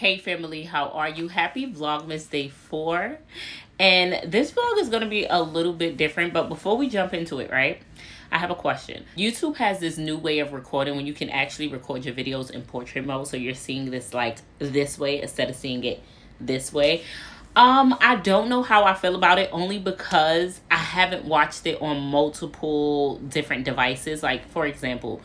Hey family, how are you? Happy Vlogmas Day 4. And this vlog is going to be a little bit different, but before we jump into it, right? I have a question. YouTube has this new way of recording when you can actually record your videos in portrait mode, so you're seeing this like this way instead of seeing it this way. I don't know how I feel about it, only because I haven't watched it on multiple different devices. Like, for example,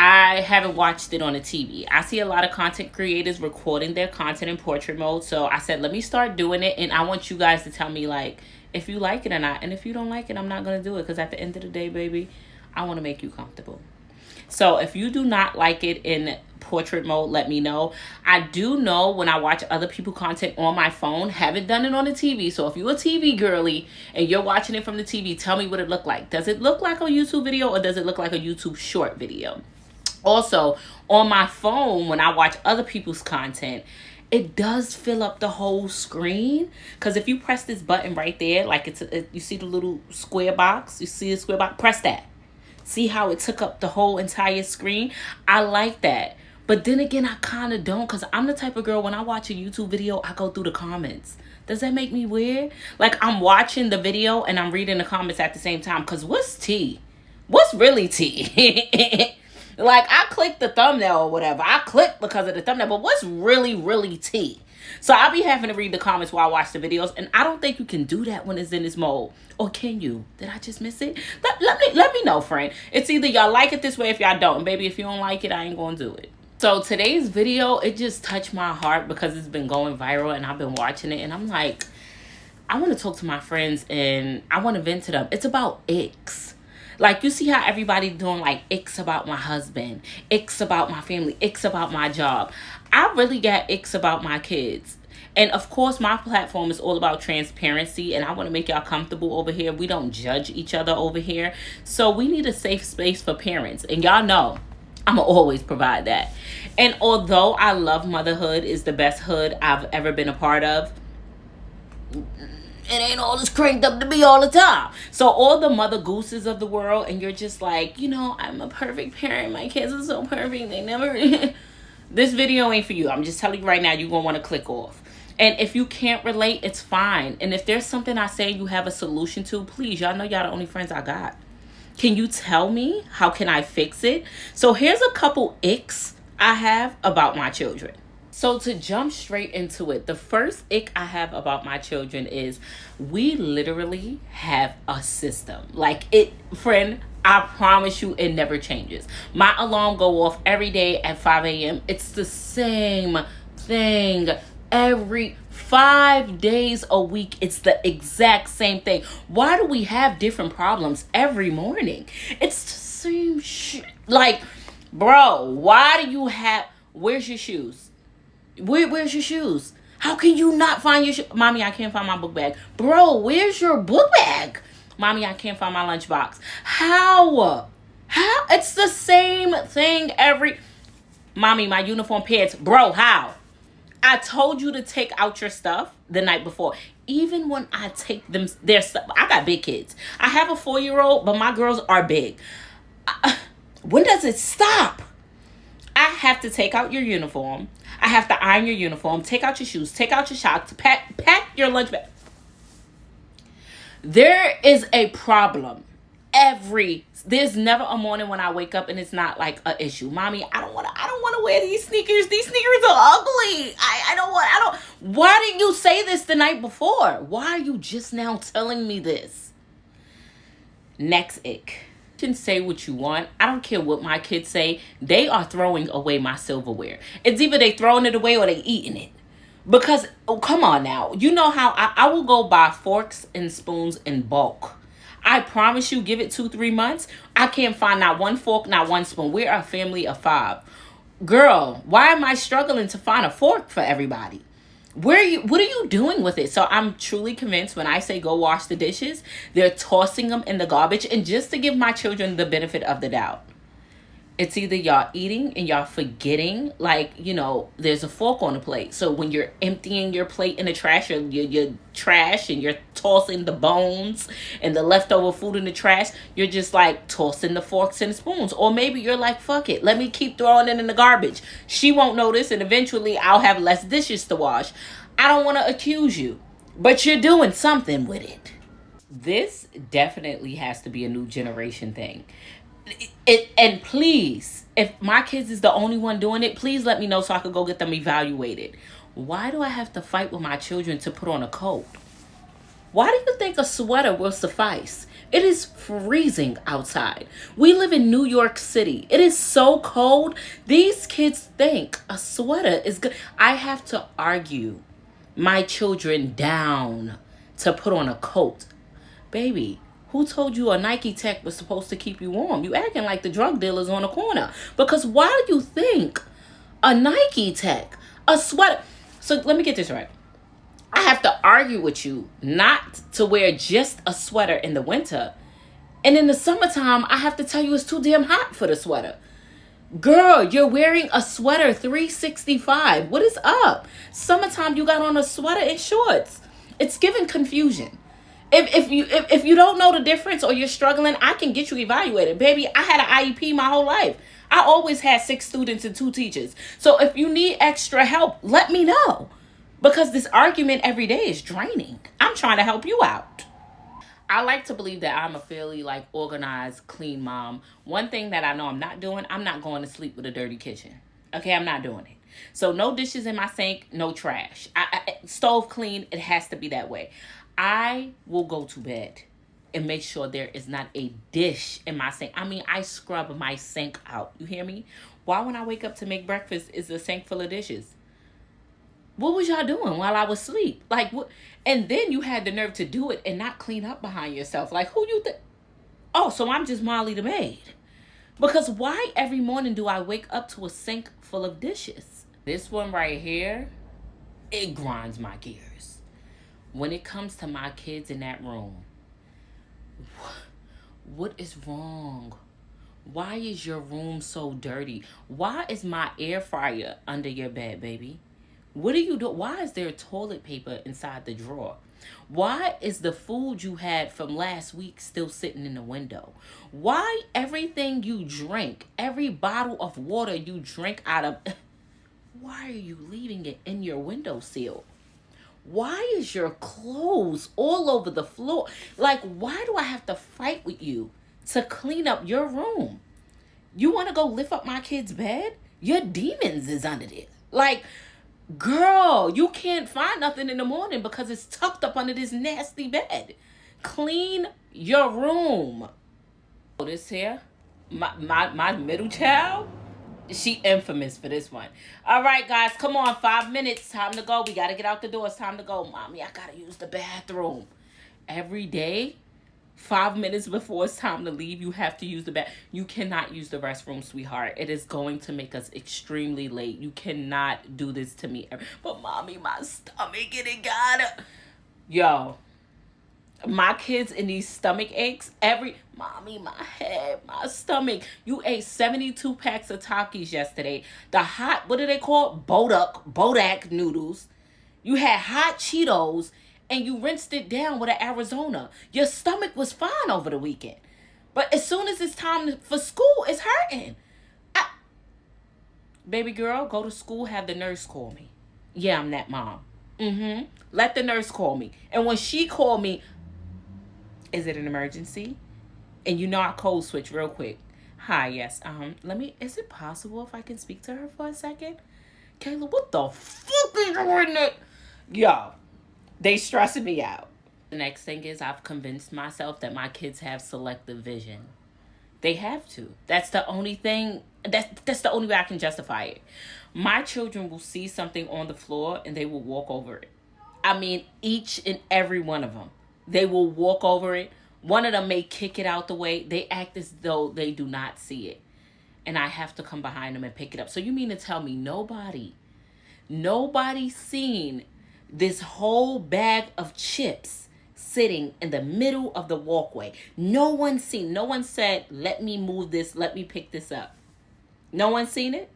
I haven't watched it on a TV. I see a lot of content creators recording their content in portrait mode. So I said, let me start doing it. And I want you guys to tell me, like, if you like it or not. And if you don't like it, I'm not going to do it. Because at the end of the day, baby, I want to make you comfortable. So if you do not like it in portrait mode, let me know. I do know when I watch other people content on my phone, haven't done it on the TV. So if you're a TV girly and you're watching it from the TV, tell me what it looked like. Does it look like a YouTube video or does it look like a YouTube short video? Also, on my phone, when I watch other people's content, it does fill up the whole screen. Because if you press this button right there, like you see the little square box, you see the square box, press that. See how it took up the whole entire screen? I like that. But then again, I kind of don't, because I'm the type of girl, when I watch a YouTube video, I go through the comments. Does that make me weird? Like, I'm watching the video and I'm reading the comments at the same time. Because what's tea? What's really tea? Like, I clicked the thumbnail or whatever. I clicked because of the thumbnail. But what's really tea? So I'll be having to read the comments while I watch the videos. And I don't think you can do that when it's in this mode. Or can you? Did I just miss it? Let me know, friend. It's either y'all like it this way if y'all don't. And baby, if you don't like it, I ain't going to do it. So today's video, it just touched my heart because it's been going viral. And I've been watching it. And I'm like, I want to talk to my friends. And I want to vent to them. It's about Icks. Like, you see how everybody doing, like, icks about my husband, icks about my family, icks about my job. I really got icks about my kids. And, of course, my platform is all about transparency, and I want to make y'all comfortable over here. We don't judge each other over here. So we need a safe space for parents. And y'all know I'm going to always provide that. And although I love Motherhood is the best hood I've ever been a part of, it ain't all this cranked up to be all the time. So all the mother gooses of the world, and you're just like, you know, I'm a perfect parent. My kids are so perfect. They never... This video ain't for you. I'm just telling you right now, you're going to want to click off. And if you can't relate, it's fine. And if there's something I say you have a solution to, please, y'all know y'all the only friends I got. Can you tell me? How can I fix it? So here's a couple icks I have about my children. So to jump straight into it, the first ick I have about my children is we literally have a system. Like, it, friend, I promise you it never changes. My alarm go off every day at 5 a.m. It's the same thing every 5 days a week. It's the exact same thing. Why do we have different problems every morning? It's the same shit. Like, bro, why do you have... Where's your shoes? Where's your shoes? How can you not find your shoes? Mommy, I can't find my book bag. Bro, where's your book bag? Mommy, I can't find my lunchbox. How? It's the same thing every... Mommy, my uniform pants. Bro, how? I told you to take out your stuff the night before. Even when I take them their stuff... I got big kids. I have a 4-year-old, but my girls are big. When does it stop? I have to take out your uniform. I have to iron your uniform, take out your shoes, take out your socks, pack your lunch bag. There is a problem. There's never a morning when I wake up and it's not like an issue. Mommy, I don't want to wear these sneakers. These sneakers are ugly. Why didn't you say this the night before? Why are you just now telling me this? Next ick. You can say what you want. I don't care what my kids say. They are throwing away my silverware. It's either they throwing it away or they eating it. Because, oh, come on now. You know how I will go buy forks and spoons in bulk. I promise you, give it 2-3 months. I can't find not one fork, not one spoon. We're a family of 5. Girl, why am I struggling to find a fork for everybody? What are you doing with it? So I'm truly convinced when I say go wash the dishes, they're tossing them in the garbage. And just to give my children the benefit of the doubt, It's either y'all eating and y'all forgetting, like, there's a fork on the plate. So when you're emptying your plate in the trash, or your trash, and you're tossing the bones and the leftover food in the trash, you're just like tossing the forks and the spoons. Or maybe you're like, fuck it, let me keep throwing it in the garbage. She won't notice, and eventually I'll have less dishes to wash. I don't want to accuse you, but you're doing something with it. This definitely has to be a new generation thing. And please, if my kids is the only one doing it, please let me know so I could go get them evaluated. Why do I have to fight with my children to put on a coat? Why do you think a sweater will suffice? It is freezing outside. We live in New York City. It is so cold. These kids think a sweater is good. I have to argue my children down to put on a coat. Baby, who told you a Nike Tech was supposed to keep you warm? You acting like the drug dealers on the corner. Because why do you think a Nike Tech, a sweater? So let me get this right. I have to argue with you not to wear just a sweater in the winter. And in the summertime, I have to tell you it's too damn hot for the sweater. Girl, you're wearing a sweater 365. What is up? Summertime, you got on a sweater and shorts. It's giving confusion. If you don't know the difference, or you're struggling, I can get you evaluated. Baby, I had an IEP my whole life. I always had 6 students and 2 teachers. So if you need extra help, let me know. Because this argument every day is draining. I'm trying to help you out. I like to believe that I'm a fairly organized, clean mom. One thing that I know I'm not doing, I'm not going to sleep with a dirty kitchen. Okay, I'm not doing it. So no dishes in my sink, no trash. Stove clean, it has to be that way. I will go to bed and make sure there is not a dish in my sink. I mean, I scrub my sink out. You hear me? Why, when I wake up to make breakfast, is the sink full of dishes? What was y'all doing while I was asleep? What? And then you had the nerve to do it and not clean up behind yourself. Who you think? Oh, so I'm just Molly the maid. Because why every morning do I wake up to a sink full of dishes? This one right here, it grinds my gears. When it comes to my kids in that room, what is wrong? Why is your room so dirty? Why is my air fryer under your bed, baby? What are you doing? Why is there toilet paper inside the drawer? Why is the food you had from last week still sitting in the window? Why everything you drink, every bottle of water you drink out of, why are you leaving it in your windowsill? Why is your clothes all over the floor? Why do I have to fight with you to clean up your room? You want to go lift up my kid's bed? Your demons is under there. Girl, you can't find nothing in the morning because it's tucked up under this nasty bed. Clean your room. This here, my middle child, she infamous for this one. All right, guys, come on, 5 minutes. Time to go. We got to get out the door. It's time to go. Mommy, I got to use the bathroom. Every day, 5 minutes before it's time to leave, you have to use the bathroom. You cannot use the restroom, sweetheart. It is going to make us extremely late. You cannot do this to me. But mommy, my stomach, it got it. Yo, my kids in these stomach aches, mommy, my head, my stomach. You ate 72 packs of Takis yesterday. The hot, what do they call? Bodak noodles. You had hot Cheetos, and you rinsed it down with an Arizona. Your stomach was fine over the weekend. But as soon as it's time for school, it's hurting. Baby girl, go to school, have the nurse call me. Yeah, I'm that mom. Let the nurse call me. And when she called me, is it an emergency? And I code switch real quick. Hi, yes. Is it possible if I can speak to her for a second? Kayla, what the fuck is doing that? Yo. They stressing me out. The next thing is I've convinced myself that my kids have selective vision. They have to. That's the only thing. That's the only way I can justify it. My children will see something on the floor and they will walk over it. I mean, each and every one of them. They will walk over it. One of them may kick it out the way. They act as though they do not see it. And I have to come behind them and pick it up. So you mean to tell me nobody seen this whole bag of chips sitting in the middle of the walkway? No one said, let me move this, let me pick this up. No one's seen it?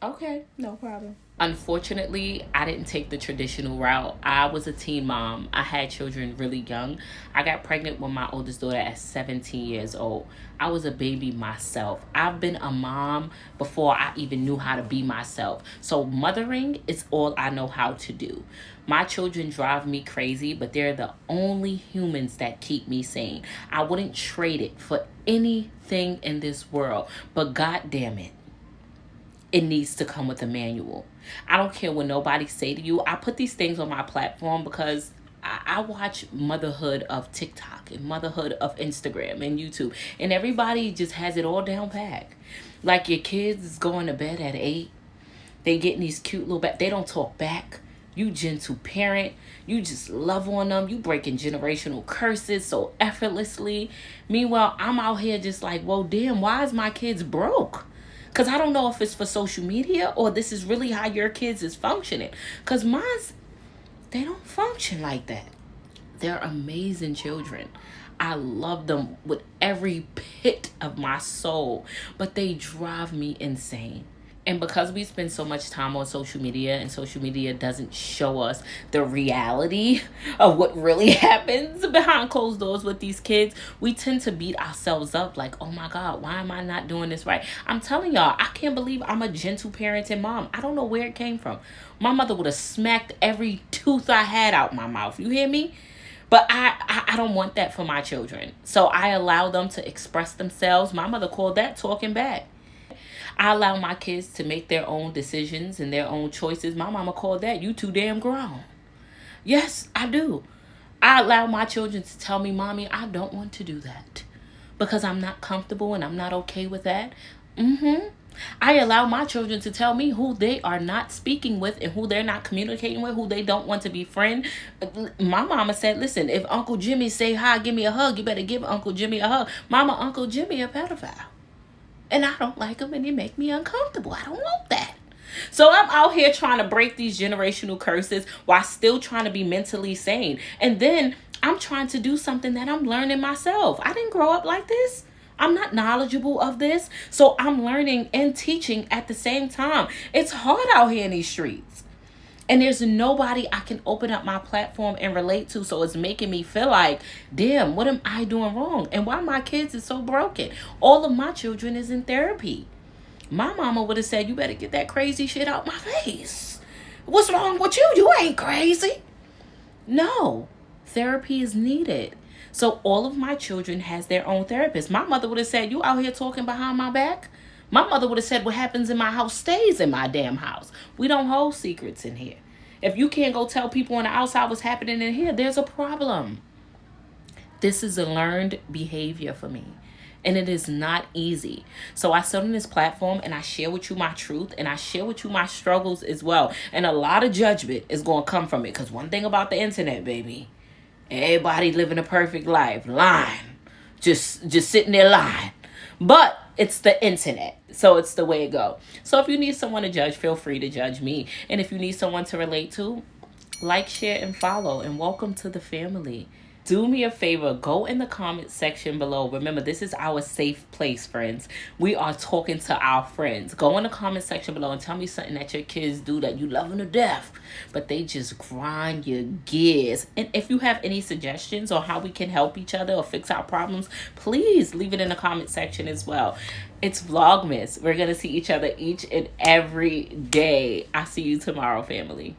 Okay, no problem. Unfortunately, I didn't take the traditional route. I was a teen mom. I had children really young. I got pregnant with my oldest daughter at 17 years old. I was a baby myself. I've been a mom before I even knew how to be myself. So mothering is all I know how to do. My children drive me crazy, but they're the only humans that keep me sane. I wouldn't trade it for anything in this world. But God damn it, it needs to come with a manual. I don't care what nobody say to you. I put these things on my platform because I watch motherhood of TikTok and motherhood of Instagram and YouTube. And everybody just has it all down pat. Like your kids is going to bed at 8. They getting these cute little back. They don't talk back. You gentle parent. You just love on them. You breaking generational curses so effortlessly. Meanwhile, I'm out here just like, well, damn, why is my kids broke? Because I don't know if it's for social media or this is really how your kids is functioning. Because mine's, they don't function like that. They're amazing children. I love them with every pit of my soul. But they drive me insane. And because we spend so much time on social media and social media doesn't show us the reality of what really happens behind closed doors with these kids, we tend to beat ourselves up like, oh my God, why am I not doing this right? I'm telling y'all, I can't believe I'm a gentle parenting mom. I don't know where it came from. My mother would have smacked every tooth I had out my mouth. You hear me? But I don't want that for my children. So I allow them to express themselves. My mother called that talking back. I allow my kids to make their own decisions and their own choices. My mama called that, you too damn grown. Yes, I do. I allow my children to tell me, Mommy, I don't want to do that because I'm not comfortable and I'm not okay with that. I allow my children to tell me who they are not speaking with and who they're not communicating with, who they don't want to befriend. My mama said, listen, if Uncle Jimmy say hi, give me a hug, you better give Uncle Jimmy a hug. Mama, Uncle Jimmy a pedophile. And I don't like them and they make me uncomfortable. I don't want that. So I'm out here trying to break these generational curses while still trying to be mentally sane. And then I'm trying to do something that I'm learning myself. I didn't grow up like this. I'm not knowledgeable of this. So I'm learning and teaching at the same time. It's hard out here in these streets. And there's nobody I can open up my platform and relate to. So it's making me feel like, damn, what am I doing wrong? And why my kids is so broken? All of my children is in therapy. My mama would have said, you better get that crazy shit out my face. What's wrong with you? You ain't crazy. No, therapy is needed. So all of my children has their own therapist. My mother would have said, you out here talking behind my back? My mother would have said, what happens in my house stays in my damn house. We don't hold secrets in here. If you can't go tell people on the outside what's happening in here, there's a problem. This is a learned behavior for me. And it is not easy. So I sit on this platform and I share with you my truth and I share with you my struggles as well. And a lot of judgment is going to come from it. Because one thing about the internet, baby, everybody living a perfect life. Lying. Just sitting there lying. But it's the internet. So it's the way it go. So if you need someone to judge, feel free to judge me. And if you need someone to relate to, like, share, and follow. And welcome to the family. Do me a favor, go in the comment section below. Remember, this is our safe place, friends. We are talking to our friends. Go in the comment section below and tell me something that your kids do that you love them to death, but they just grind your gears. And if you have any suggestions on how we can help each other or fix our problems, please leave it in the comment section as well. It's Vlogmas. We're going to see each other each and every day. I'll see you tomorrow, family.